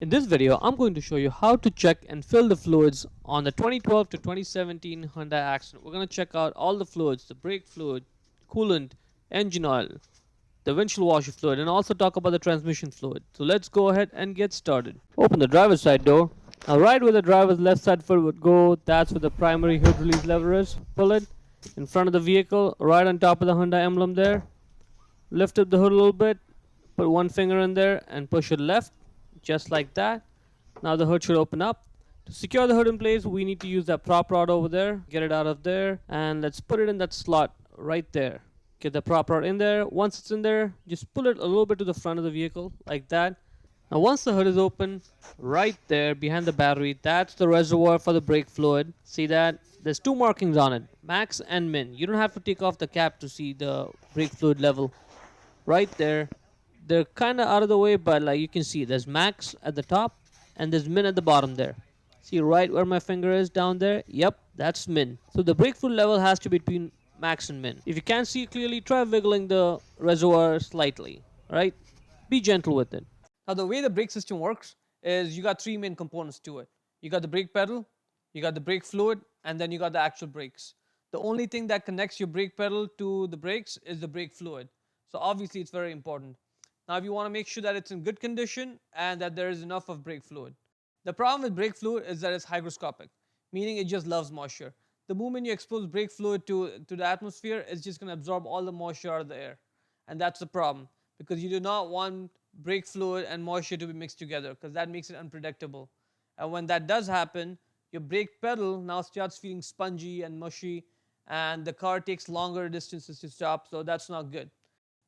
In this video, I'm going to show you how to check and fill the fluids on the 2012 to 2017 Hyundai Accent. We're going to check out all the fluids, the brake fluid, coolant, engine oil, the windshield washer fluid, and also talk about the transmission fluid. So let's go ahead and get started. Open the driver's side door. Now right where the driver's left side foot would go, that's where the primary hood release lever is. Pull it in front of the vehicle, right on top of the Hyundai emblem there. Lift up the hood a little bit, put one finger in there and push it left, just like that. Now the hood should open up. To secure the hood in place, we need to use that prop rod over there. Get it out of there and let's put it in that slot right there. Get the prop rod in there. Once it's in there, just pull it a little bit to the front of the vehicle like that. Now once the hood is open, right there behind the battery, that's the reservoir for the brake fluid. See that? There's two markings on it, max and min. You don't have to take off the cap to see the brake fluid level. Right there, they're kind of out of the way, but like you can see there's max at the top and there's min at the bottom there. See right where my finger is down there? Yep, that's min. So the brake fluid level has to be between max and min. If you can't see clearly, try wiggling the reservoir slightly. Right, be gentle with it. Now the way the brake system works is you got three main components to it. You got the brake pedal, you got the brake fluid, and then you got the actual brakes. The only thing that connects your brake pedal to the brakes is the brake fluid. So obviously it's very important. Now if you want to make sure that it's in good condition and that there is enough of brake fluid. The problem with brake fluid is that it's hygroscopic, meaning it just loves moisture. The moment you expose brake fluid to the atmosphere, it's just going to absorb all the moisture out of the air. And that's the problem, because you do not want brake fluid and moisture to be mixed together, because that makes it unpredictable. And when that does happen, your brake pedal now starts feeling spongy and mushy, and the car takes longer distances to stop, so that's not good.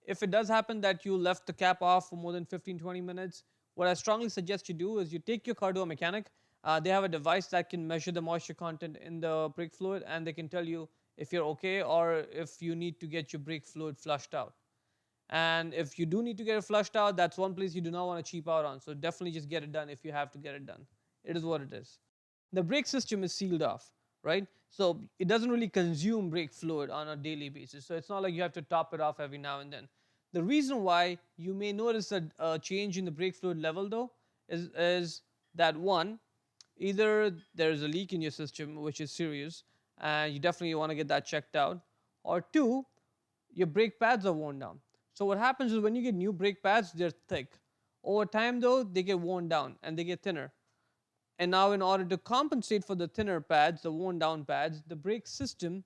If it does happen that you left the cap off for more than 15-20 minutes, what I strongly suggest you do is you take your car to a mechanic. They have a device that can measure the moisture content in the brake fluid, and they can tell you if you're okay or if you need to get your brake fluid flushed out. And if you do need to get it flushed out, that's one place you do not want to cheap out on. So definitely just get it done if you have to get it done. It is what it is. The brake system is sealed off, right? So it doesn't really consume brake fluid on a daily basis. So it's not like you have to top it off every now and then. The reason why you may notice a change in the brake fluid level though is that one, either there's a leak in your system which is serious and you definitely want to get that checked out, or two, your brake pads are worn down. So what happens is when you get new brake pads, they're thick. Over time though, they get worn down and they get thinner. And now in order to compensate for the thinner pads, the worn down pads, the brake system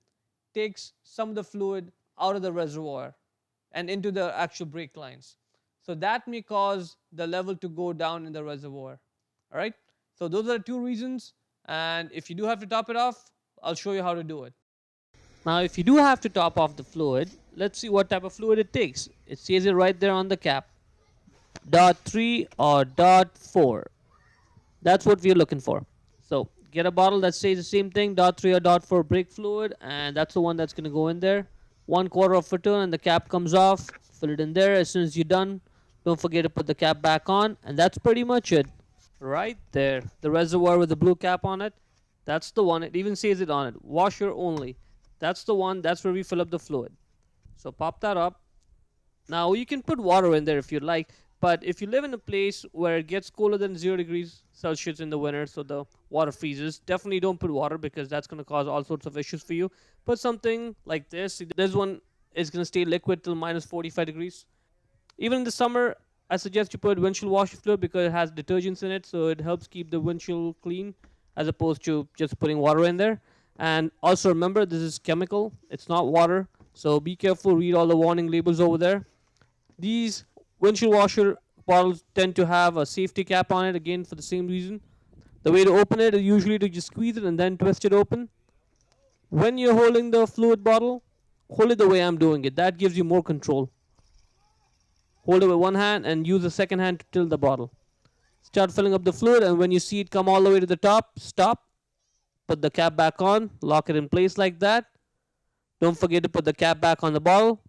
takes some of the fluid out of the reservoir and into the actual brake lines. So that may cause the level to go down in the reservoir. All right? So those are the two reasons. And if you do have to top it off, I'll show you how to do it. Now if you do have to top off the fluid, let's see what type of fluid it takes. It says it right there on the cap. .3 or .4. That's what we're looking for. So get a bottle that says the same thing, .3 or .4 brake fluid, and that's the one that's going to go in there. 1/4 of a ton and the cap comes off. Fill it in there. As soon as you're done, don't forget to put the cap back on, and that's pretty much it. Right there, the reservoir with the blue cap on it, that's the one. It even says it on it, washer only. That's the one. That's where we fill up the fluid. So pop that up. Now you can put water in there if you'd like, but if you live in a place where it gets colder than 0 degrees Celsius in the winter, so the water freezes, definitely don't put water because that's going to cause all sorts of issues for you. Put something like this. This one is going to stay liquid till minus 45 degrees. Even in the summer, I suggest you put windshield washer fluid because it has detergents in it, so it helps keep the windshield clean as opposed to just putting water in there. And also remember, this is chemical. It's not water. So be careful. Read all the warning labels over there. These windshield washer bottles tend to have a safety cap on it, again for the same reason. The way to open it is usually to just squeeze it and then twist it open. When you're holding the fluid bottle, hold it the way I'm doing it. That gives you more control. Hold it with one hand and use the second hand to tilt the bottle. Start filling up the fluid, and when you see it come all the way to the top, stop. Put the cap back on, lock it in place like that. Don't forget to put the cap back on the bottle.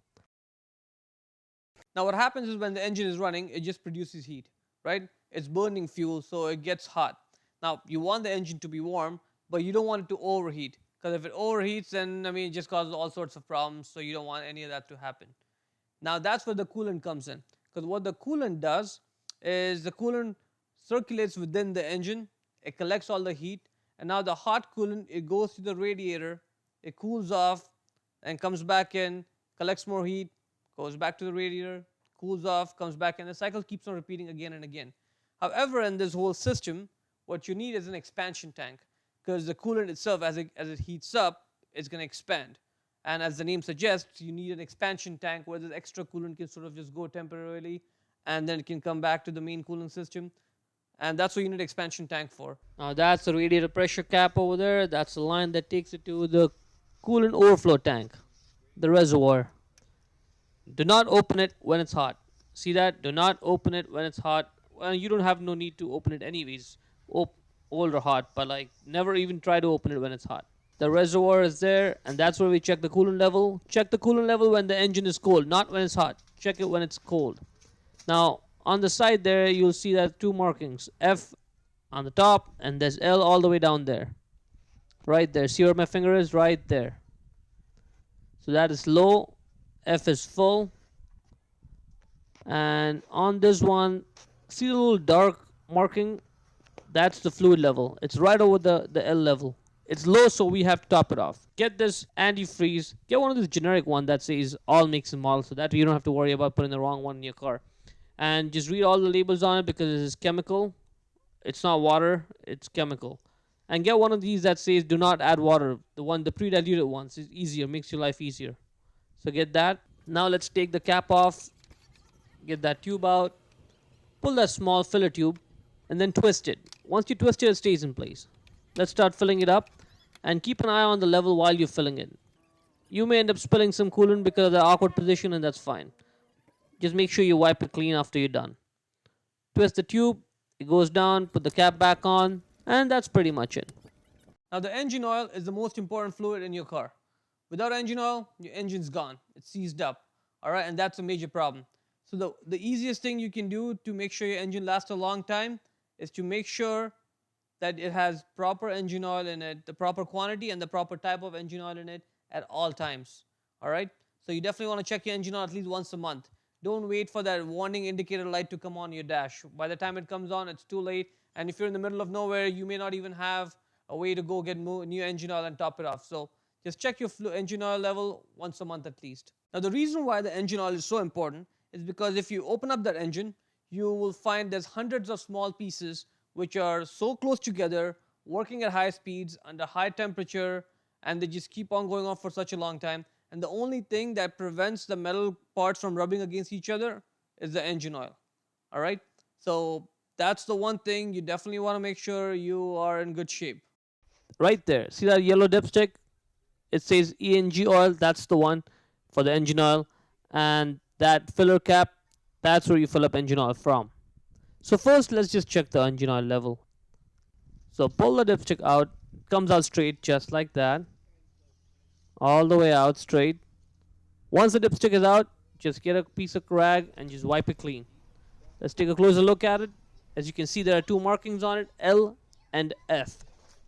Now what happens is when the engine is running, it just produces heat, right? It's burning fuel, so it gets hot. Now you want the engine to be warm, but you don't want it to overheat, because if it overheats, then it just causes all sorts of problems, so you don't want any of that to happen. Now that's where the coolant comes in, because what the coolant does is the coolant circulates within the engine, it collects all the heat, and now the hot coolant, it goes to the radiator, it cools off and comes back in, collects more heat, goes back to the radiator, cools off, comes back in. The cycle keeps on repeating again and again. However, in this whole system, what you need is an expansion tank, because the coolant itself, as it heats up, it's going to expand. And as the name suggests, you need an expansion tank where this extra coolant can sort of just go temporarily and then it can come back to the main cooling system. And that's what you need an expansion tank for. Now that's the radiator pressure cap over there. That's the line that takes it to the coolant overflow tank, the reservoir. Do not open it when it's hot. See that? Do not open it when it's hot. Well, you don't have no need to open it anyways, old or hot, but like never even try to open it when it's hot. The reservoir is there, and that's where we check the coolant level. Check the coolant level when the engine is cold, not when it's hot. Check it when it's cold. Now, on the side there, you'll see that two markings, F on the top, and there's L all the way down there. Right there. See where my finger is? Right there. So that is low, F is full. And on this one, see the little dark marking? That's the fluid level. It's right over the L level. It's low, so we have to top it off. Get this AntiFreeze. Get one of this generic one that says all makes and models, so that you don't have to worry about putting the wrong one in your car. And just read all the labels on it because it is chemical. It's not water, it's chemical. And get one of these that says do not add water. The pre-diluted ones is easier, makes your life easier. So get that. Now let's take the cap off. Get that tube out. Pull that small filler tube and then twist it. Once you twist it, it stays in place. Let's start filling it up and keep an eye on the level while you're filling it. You may end up spilling some coolant because of the awkward position, and that's fine. Just make sure you wipe it clean after you're done. Twist the tube, it goes down, put the cap back on, and that's pretty much it. Now the engine oil is the most important fluid in your car. Without engine oil, your engine's gone. It's seized up. Alright, and that's a major problem. So the easiest thing you can do to make sure your engine lasts a long time is to make sure that it has proper engine oil in it, the proper quantity and the proper type of engine oil in it at all times. Alright? So you definitely want to check your engine oil at least once a month. Don't wait for that warning indicator light to come on your dash. By the time it comes on, it's too late. And if you're in the middle of nowhere, you may not even have a way to go get new engine oil and top it off. So just check your engine oil level once a month at least. Now the reason why the engine oil is so important is because if you open up that engine, you will find there's hundreds of small pieces which are so close together, working at high speeds, under high temperature, and they just keep on going on for such a long time. And the only thing that prevents the metal parts from rubbing against each other is the engine oil. Alright? So that's the one thing you definitely want to make sure you are in good shape. Right there. See that yellow dipstick? It says ENG oil. That's the one for the engine oil. And that filler cap, that's where you fill up engine oil from. So first, let's just check the engine oil level. So pull the dipstick out. Comes out straight just like that. All the way out straight. Once the dipstick is out, just get a piece of rag and just wipe it clean. Let's take a closer look at it. As you can see, there are two markings on it, L and F.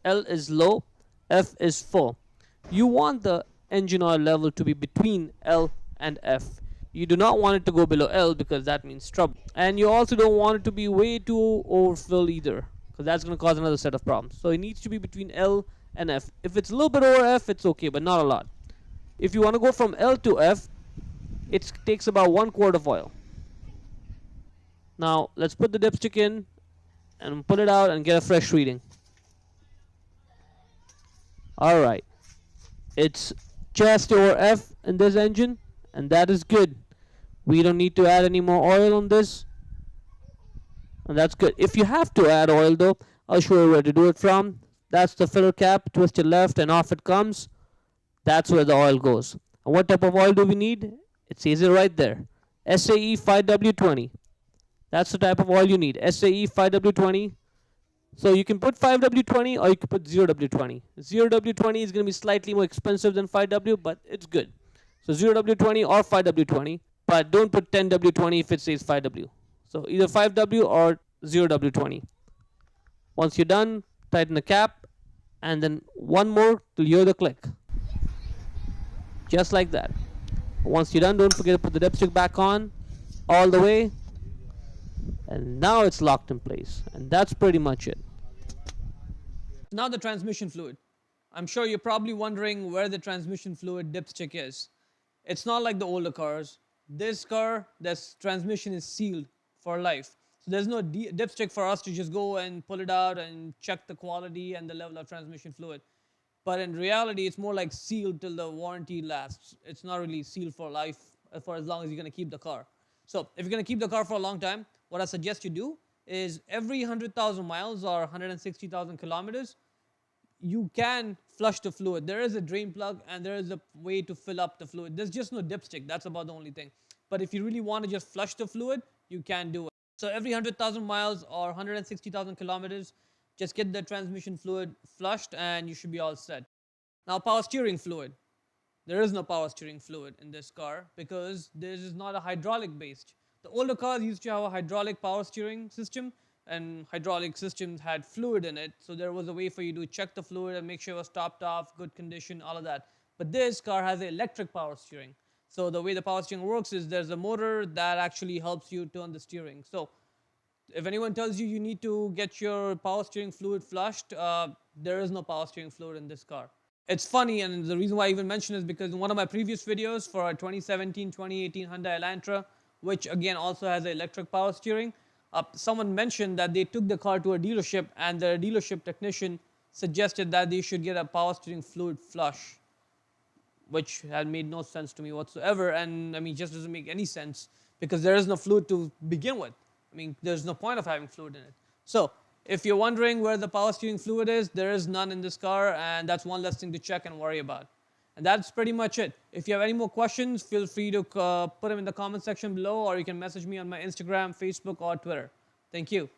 L is low, F is full. You want the engine oil level to be between L and F. You do not want it to go below L because that means trouble. And you also don't want it to be way too overfilled either, because that's going to cause another set of problems. So it needs to be between L and F. If it's a little bit over F, it's okay, but not a lot. If you want to go from L to F, it takes about 1 quart of oil. Now let's put the dipstick in and pull it out and get a fresh reading. Alright, it's just over F in this engine, and that is good. We don't need to add any more oil on this, and that's good. If you have to add oil though, I'll show you where to do it from. That's the filler cap, twist it left and off it comes. That's where the oil goes. And what type of oil do we need? It says it right there. SAE 5W20. That's the type of oil you need. SAE 5W20. So you can put 5W20 or you can put 0W20. 0W20 is going to be slightly more expensive than 5W, but it's good. So 0W20 or 5W20, but don't put 10W20 if it says 5W. So either 5W or 0W20. Once you're done, tighten the cap, and then one more till you hear the click. Just like that. Once you're done, don't forget to put the dipstick back on all the way, and now it's locked in place, and that's pretty much it. Now the transmission fluid. I'm sure you're probably wondering where the transmission fluid dipstick is. It's not like the older cars. This car, this transmission is sealed for life. So there's no dipstick for us to just go and pull it out and check the quality and the level of transmission fluid. But in reality, it's more like sealed till the warranty lasts. It's not really sealed for life for as long as you're going to keep the car. So if you're going to keep the car for a long time, what I suggest you do is every 100,000 miles or 160,000 kilometers, you can flush the fluid. There is a drain plug and there is a way to fill up the fluid. There's just no dipstick. That's about the only thing. But if you really want to just flush the fluid, you can do it. So every 100,000 miles or 160,000 kilometers, just get the transmission fluid flushed and you should be all set. Now, power steering fluid. There is no power steering fluid in this car because this is not a hydraulic based. The older cars used to have a hydraulic power steering system, and hydraulic systems had fluid in it, so there was a way for you to check the fluid and make sure it was topped off, good condition, all of that. But this car has electric power steering. So the way the power steering works is there's a motor that actually helps you turn the steering. So if anyone tells you you need to get your power steering fluid flushed, there is no power steering fluid in this car. It's funny, and the reason why I even mention is because in one of my previous videos for our 2017-2018 Hyundai Elantra, which again also has electric power steering, someone mentioned that they took the car to a dealership and the dealership technician suggested that they should get a power steering fluid flush, which had made no sense to me whatsoever. And I mean, just doesn't make any sense because there is no fluid to begin with. I mean, there's no point of having fluid in it. So if you're wondering where the power steering fluid is, there is none in this car, and that's one less thing to check and worry about. And that's pretty much it. If you have any more questions, feel free to put them in the comment section below, or you can message me on my Instagram, Facebook, or Twitter. Thank you.